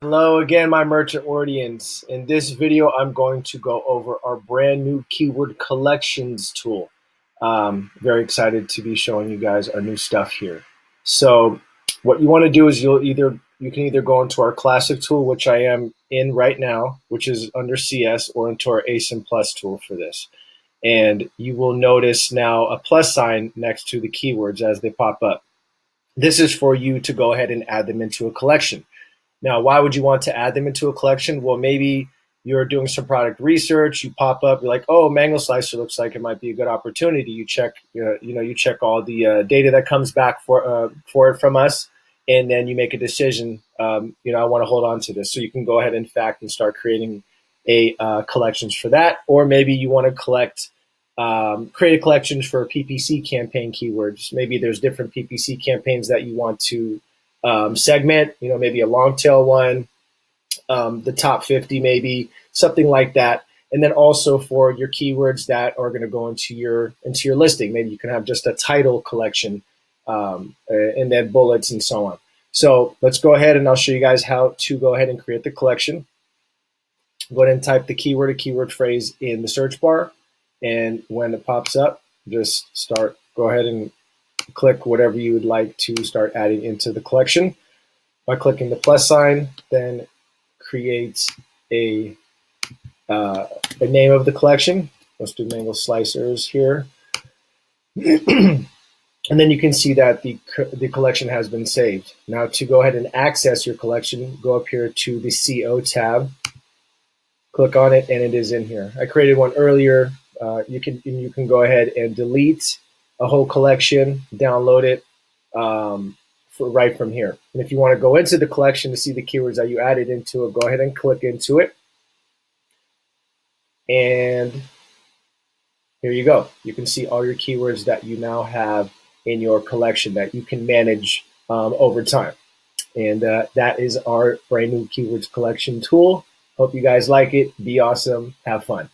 Hello again, my merchant wordians. In this video, I'm going to go over our brand new keyword collections tool. Very excited to be showing you guys our new stuff here. So what you want to do is you can either go into our classic tool, which I am in right now, which is under CS, or into our ASIN Plus tool for this. And you will notice now a plus sign next to the keywords as they pop up. This is for you to go ahead and add them into a collection. Now, why would you want to add them into a collection? Well, maybe you're doing some product research, you pop up, you're like, oh, mango slicer looks like it might be a good opportunity. You check, you check all the data that comes back for it from us, and then you make a decision. I want to hold on to this, so you can go ahead, in fact, and start creating a collections for that. Or maybe you want to create a collections for PPC campaign keywords. Maybe there's different PPC campaigns that you want to segment, maybe a long tail one, the top 50, maybe something like that. And then also for your keywords that are going to go into your listing, maybe you can have just a title collection, and then bullets and so on. So let's go ahead and I'll show you guys how to go ahead and create the collection. Go ahead and type the keyword or keyword phrase in the search bar. And when it pops up, just go ahead and click whatever you would like to start adding into the collection. By clicking the plus sign, then create a name of the collection. Let's do mango slicers here. And then you can see that the collection has been saved. Now to go ahead and access your collection, go up here to the CO tab, click on it, and it is in here. I created one earlier. You can go ahead and delete a whole collection, download it right from here. And if you want to go into the collection to see the keywords that you added into it, go ahead and click into it. And here you go. You can see all your keywords that you now have in your collection that you can manage over time. And that is our brand new keywords collection tool. Hope you guys like it. Be awesome. Have fun.